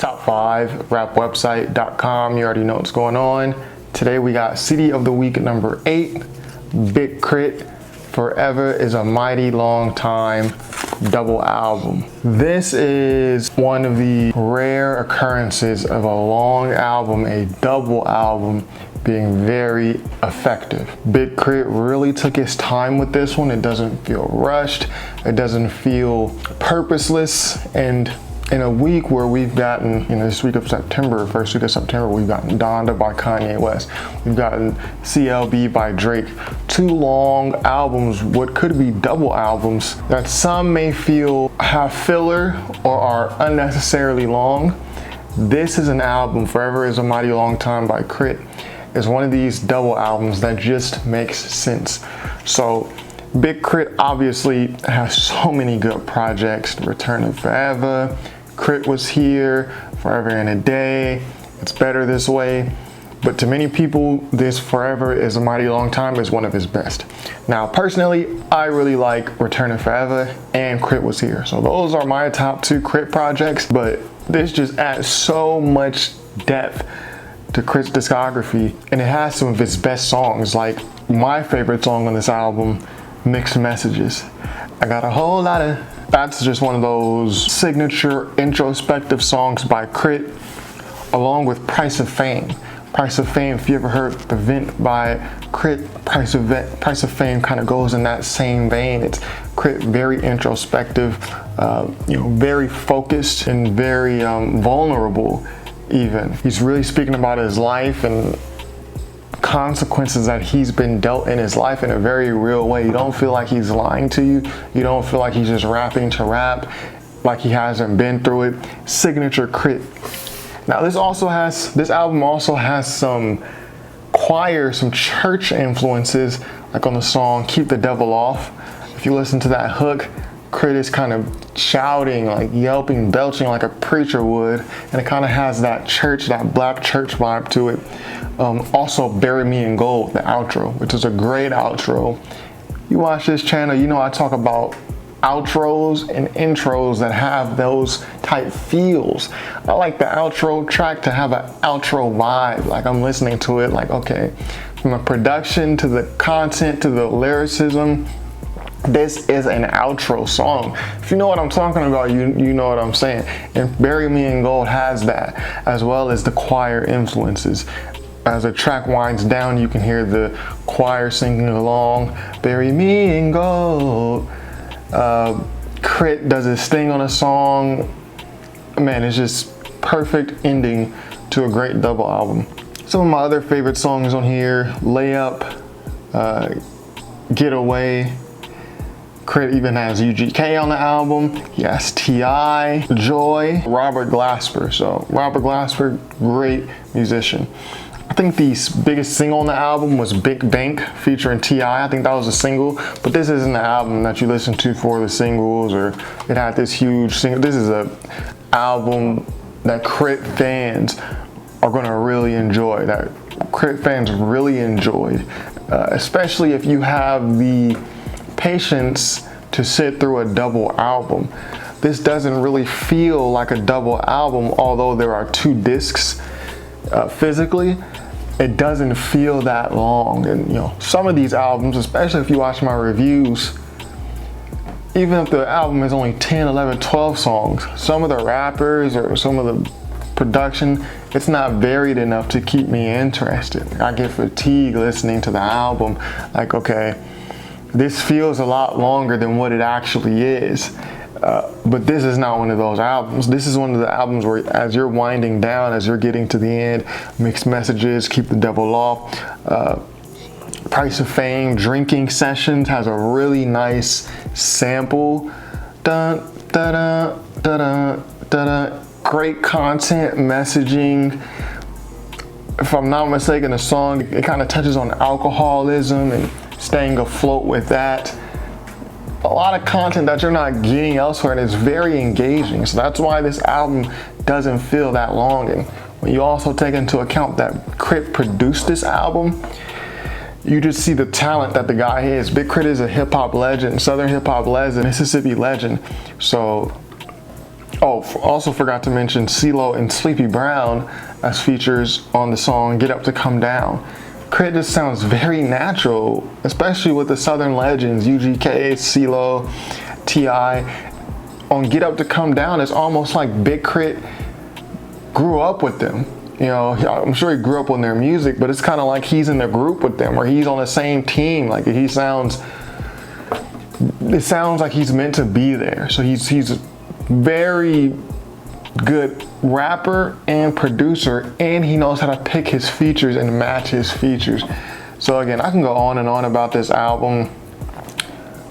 Top 5 rapwebsite.com. You already know what's going on. Today we got CD of the Week number 8, Big K.R.I.T, Forever is a Mighty Long Time double album. This is one of the rare occurrences of a long album, a double album, being very effective. Big K.R.I.T really took his time with this one. It doesn't feel rushed. It doesn't feel purposeless. And in a week where we've gotten, this week of September, first week of September, we've gotten Donda by Kanye West. We've gotten CLB by Drake. 2 long albums, what could be double albums, that some may feel have filler or are unnecessarily long. This is an album, Forever is a Mighty Long Time by K.R.I.T, is one of these double albums that just makes sense. So Big K.R.I.T obviously has so many good projects. Return of Forever, K.R.I.T was here, Forever in a Day, It's Better This Way. But to many people, this Forever is a Mighty Long Time is one of his best. Now, personally, I really like Return of Forever and K.R.I.T was here. So those are my top 2 K.R.I.T projects, but this just adds so much depth to K.R.I.T's discography, and it has some of his best songs. Like my favorite song on this album, Mixed Messages. I got a whole lot of, that's just one of those signature introspective songs by K.R.I.T, along with Price of Fame. Price of Fame, if you ever heard The Vent by K.R.I.T, Price of Fame kind of goes in that same vein. It's K.R.I.T very introspective, very focused and very vulnerable even. He's really speaking about his life and consequences that he's been dealt in his life in a very real way. You don't feel like he's lying to you. You don't feel like he's just rapping to rap, like he hasn't been through it. Signature K.R.I.T. Now this album also has some choir, some church influences, like on the song Keep the Devil Off. If you listen to that hook, K.R.I.T is kind of shouting, like yelping, belching like a preacher would, and it kind of has that church, that black church vibe to it. Also, Bury Me in Gold, the outro, which is a great outro. You watch this channel, you know I talk about outros and intros that have those type feels. I like the outro track to have an outro vibe, like I'm listening to it like, okay, from the production to the content to the lyricism, this is an outro song. If you know what I'm talking about, you know what I'm saying. And Bury Me in Gold has that, as well as the choir influences. As the track winds down, you can hear the choir singing along, Bury Me in Gold. K.R.I.T does his thing on a song. Man, it's just perfect ending to a great double album. Some of my other favorite songs on here, Layup, Get Away. K.R.I.T even has UGK on the album. He has T.I., Joy, Robert Glasper. So Robert Glasper, great musician. I think the biggest single on the album was Big Bank featuring T.I. I think that was a single, but this isn't the album that you listen to for the singles, or it had this huge single. This is an album that K.R.I.T fans are gonna really enjoy, that K.R.I.T fans really enjoyed, especially if you have the patience to sit through a double album. This doesn't really feel like a double album, although there are 2 discs physically. It doesn't feel that long. And some of these albums, especially if you watch my reviews, even if the album is only 10, 11, 12 songs, some of the rappers or some of the production, it's not varied enough to keep me interested. I get fatigued listening to the album, like, okay, this feels a lot longer than what it actually is. But this is not one of those albums. This is one of the albums where as you're winding down, as you're getting to the end, Mixed Messages, Keep the Devil Off, Price of Fame, Drinking Sessions has a really nice sample. Dun, da, da, da, da, da, da. Great content, messaging. If I'm not mistaken, the song, it kind of touches on alcoholism and staying afloat with that. A lot of content that you're not getting elsewhere, and it's very engaging. So that's why this album doesn't feel that long. And when you also take into account that K.R.I.T produced this album, you just see the talent that the guy is. Big K.R.I.T is a hip hop legend, Southern hip hop legend, Mississippi legend. So Oh, also forgot to mention CeeLo and Sleepy Brown as features on the song Get Up to Come Down. K.R.I.T just sounds very natural, especially with the Southern legends, UGK, CeeLo, T.I. On Get Up to Come Down, it's almost like Big K.R.I.T grew up with them. You know, I'm sure he grew up on their music, but it's kind of like he's in the group with them, or he's on the same team. Like it sounds like he's meant to be there. So he's very good rapper and producer, and he knows how to pick his features and match his features. So again, I can go on and on about this album.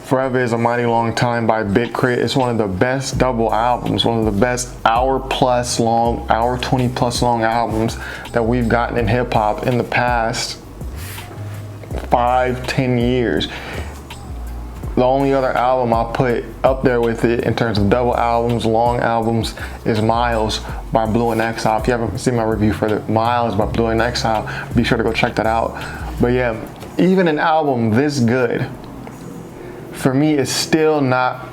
Forever Is a Mighty Long Time by Big K.R.I.T. It's one of the best double albums, one of the best hour 20 plus long albums that we've gotten in hip hop in the past 5-10 years. The only other album I'll put up there with it in terms of double albums, long albums, is Miles by Blue and Exile. If you haven't seen my review for the Miles by Blue and Exile, be sure to go check that out. But yeah, even an album this good, for me, it's still not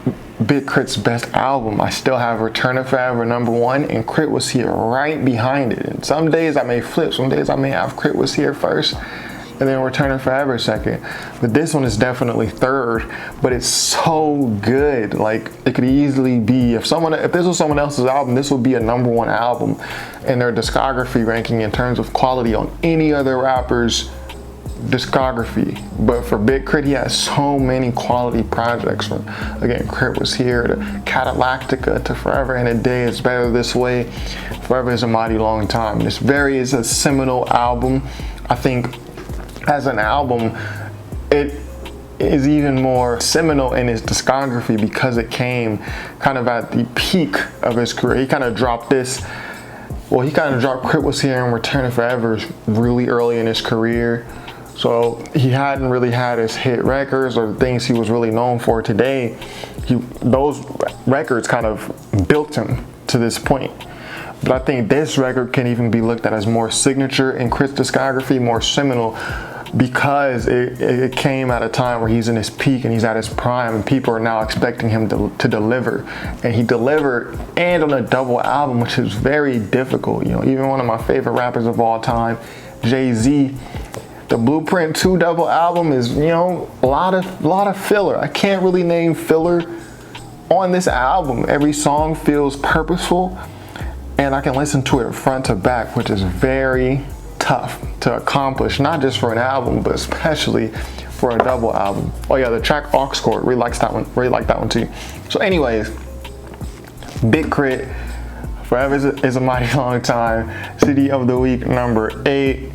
Big K.R.I.T's best album. I still have Return to Forever #1, and K.R.I.T was here right behind it. And some days I may flip, some days I may have K.R.I.T was here first, and then Return to Forever second. But this one is definitely third, but it's so good. Like, it could easily be, if this was someone else's album, this would be a #1 album in their discography ranking in terms of quality on any other rapper's discography. But for Big K.R.I.T, he has so many quality projects. From, again, K.R.I.T was here to Cadillactica to Forever and a Day Is Better This Way. Forever Is a Mighty Long Time. This is a seminal album. I think as an album, it is even more seminal in his discography because it came kind of at the peak of his career. He kind of dropped this. Well, he kind of dropped K.R.I.T was here and Return to Forever really early in his career. So he hadn't really had his hit records or the things he was really known for today. Those records kind of built him to this point. But I think this record can even be looked at as more signature in K.R.I.T's discography, more seminal, because it came at a time where he's in his peak and he's at his prime, and people are now expecting him to deliver. And he delivered, and on a double album, which is very difficult. You know, even one of my favorite rappers of all time, Jay-Z, the Blueprint 2 double album is, you know, a lot of filler. I can't really name filler on this album. Every song feels purposeful, and I can listen to it front to back, which is very tough to accomplish, not just for an album, but especially for a double album. Oh yeah, the track Aux Chord, really like that one too. So anyways, Big K.R.I.T, Forever Is a Mighty Long Time, CD of the Week #8.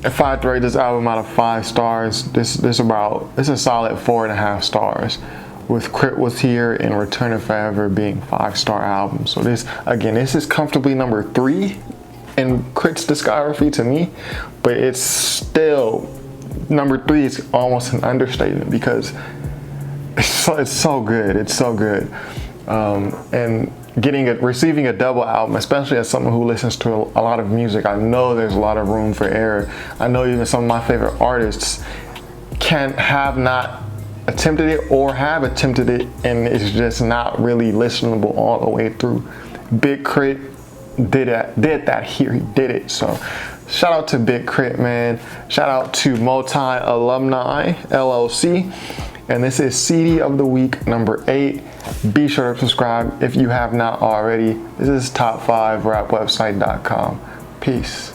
If I had to rate this album out of 5 stars, this is a solid 4.5 stars. With K.R.I.T was here and Return to Forever being 5-star albums. So this is comfortably #3 in K.R.I.T's discography to me, but it's still #3 is almost an understatement because it's so good. It's so good. And receiving a double album, especially as someone who listens to a lot of music, I know there's a lot of room for error. I know even some of my favorite artists have not attempted it or have attempted it, and it's just not really listenable all the way through. Big K.R.I.T did that here. He did it. So shout out to Big K.R.I.T, man. Shout out to Multi Alumni LLC. And this is CD of the Week #8. Be sure to subscribe if you have not already. This is top5rapwebsite.com. Peace.